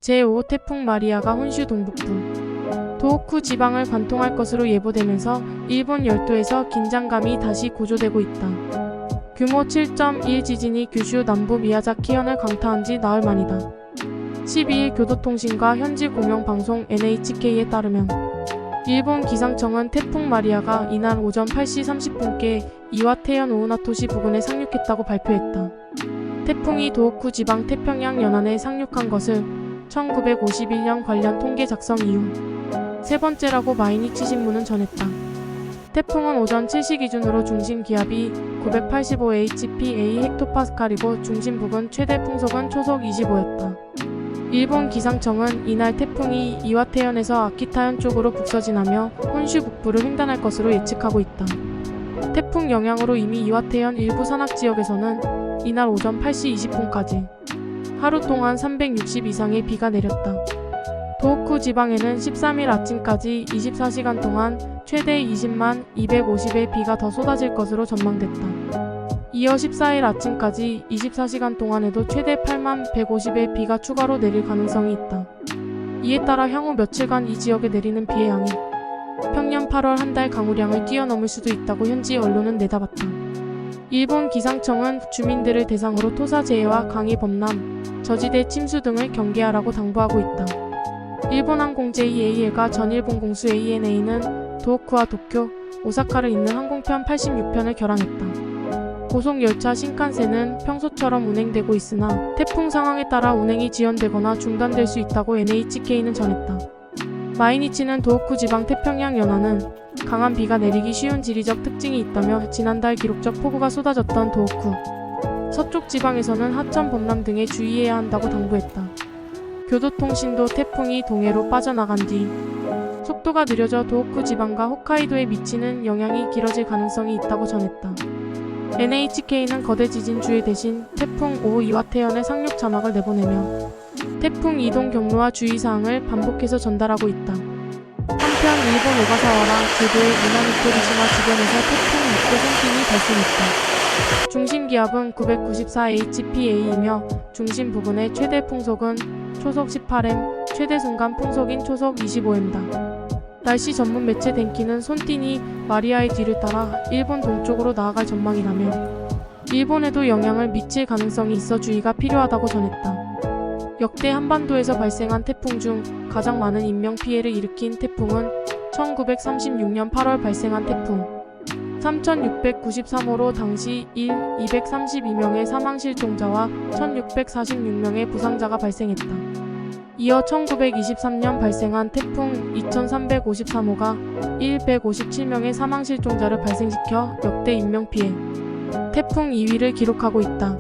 제5 태풍 마리아가 혼슈 동북부 도호쿠 지방을 관통할 것으로 예보되면서 일본 열도에서 긴장감이 다시 고조되고 있다. 규모 7.1 지진이 규슈 남부 미야자키현을 강타한 지 나흘 만이다. 12일 교도통신과 현지 공영방송 NHK에 따르면 일본 기상청은 태풍 마리아가 이날 오전 8시 30분께 이와테현 오우나토시 부근에 상륙했다고 발표했다. 태풍이 도호쿠 지방 태평양 연안에 상륙한 것을 1951년 관련 통계 작성 이후 세 번째라고 마이니치 신문은 전했다. 태풍은 오전 7시 기준으로 중심 기압이 985 헥토파스칼이고 중심 부근 최대 풍속은 초속 25였다. 일본 기상청은 이날 태풍이 이와테현에서 아키타현 쪽으로 북서진하며 혼슈 북부를 횡단할 것으로 예측하고 있다. 태풍 영향으로 이미 이와테현 일부 산악지역에서는 이날 오전 8시 20분까지 하루 동안 360 이상의 비가 내렸다. 도호쿠 지방에는 13일 아침까지 24시간 동안 최대 20만 250의 비가 더 쏟아질 것으로 전망됐다. 이어 14일 아침까지 24시간 동안에도 최대 8만 150의 비가 추가로 내릴 가능성이 있다. 이에 따라 향후 며칠간 이 지역에 내리는 비의 양이 평년 8월 한 달 강우량을 뛰어넘을 수도 있다고 현지 언론은 내다봤다. 일본 기상청은 주민들을 대상으로 토사재해와 강의 범람, 저지대 침수 등을 경계하라고 당부하고 있다. 일본항공 JAL과 전일본 공수 ANA는 도호쿠와 도쿄, 오사카를 잇는 항공편 86편을 결항했다. 고속열차 신칸센은 평소처럼 운행되고 있으나 태풍 상황에 따라 운행이 지연되거나 중단될 수 있다고 NHK는 전했다. 마이니치는 도호쿠 지방 태평양 연안은 강한 비가 내리기 쉬운 지리적 특징이 있다며 지난달 기록적 폭우가 쏟아졌던 도호쿠 서쪽 지방에서는 하천 범람 등에 주의해야 한다고 당부했다. 교도통신도 태풍이 동해로 빠져나간 뒤 속도가 느려져 도호쿠 지방과 홋카이도에 미치는 영향이 길어질 가능성이 있다고 전했다. NHK는 거대 지진 주의 대신 태풍 5 이와테현의 상륙 자막을 내보내며 태풍 이동 경로와 주의사항을 반복해서 전달하고 있다. 한편 일본 오가사와라 제도의 이나미토리시마 주변에서 태풍 육고 손길이 발생했다. 중심 기압은 994 HPA이며 중심 부근의 최대 풍속은 초속 18m, 최대 순간 풍속인 초속 25m다. 날씨 전문 매체 덴키는 손띠니 마리아의 뒤를 따라 일본 동쪽으로 나아갈 전망이라며 일본에도 영향을 미칠 가능성이 있어 주의가 필요하다고 전했다. 역대 한반도에서 발생한 태풍 중 가장 많은 인명피해를 일으킨 태풍은 1936년 8월 발생한 태풍 3693호로 당시 232명의 사망실종자와 1646명의 부상자가 발생했다. 이어 1923년 발생한 태풍 2353호가 157명의 사망실종자를 발생시켜 역대 인명피해 태풍 2위를 기록하고 있다.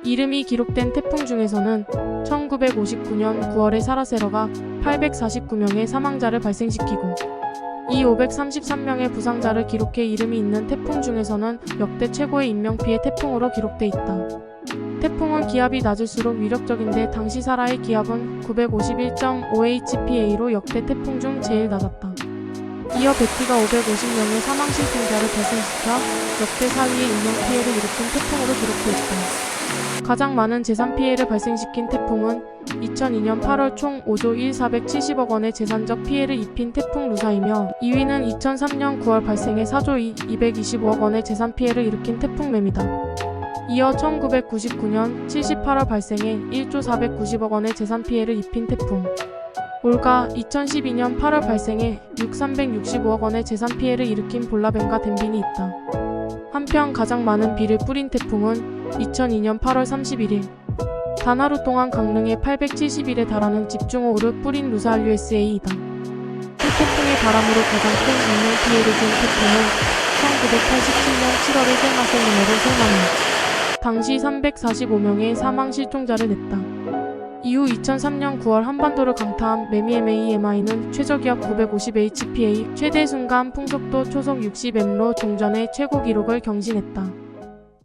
이름이 기록된 태풍 중에서는 1959년 9월에 사라세러가 849명의 사망자를 발생시키고 이 533명의 부상자를 기록해 이름이 있는 태풍 중에서는 역대 최고의 인명피해 태풍으로 기록돼 있다. 태풍은 기압이 낮을수록 위력적인데 당시 사라의 기압은 951.5 HPA로 역대 태풍 중 제일 낮았다. 이어 베티가 550명의 사망실종자를 발생시켜 역대 4위의 인명피해를 일으킨 태풍으로 기록돼 있다. 가장 많은 재산피해를 발생시킨 태풍은 2002년 8월 총 5조 1,470억 원의 재산적 피해를 입힌 태풍 루사이며 2위는 2003년 9월 발생해 4조 225억 원의 재산피해를 일으킨 태풍 맴이다. 이어 1999년 78월 발생해 1조 490억 원의 재산피해를 입힌 태풍 올가 2012년 8월 발생해 365억 원의 재산피해를 일으킨 볼라벤과 덴빈이 있다. 한편 가장 많은 비를 뿌린 태풍은 2002년 8월 31일 단 하루 동안 강릉에 870일에 달하는 집중호우를 뿌린 루사 USA이다. 이 태풍의 바람으로 가장 큰 인명피해를 준 태풍은 1987년 7월의 생마셀루메로 생마미 당시 345명의 사망실종자를 냈다. 이후 2003년 9월 한반도를 강타한 매미MAMI는 최저기압 950 HPA, 최대 순간 풍속도 초속 60m로 종전의 최고 기록을 경신했다.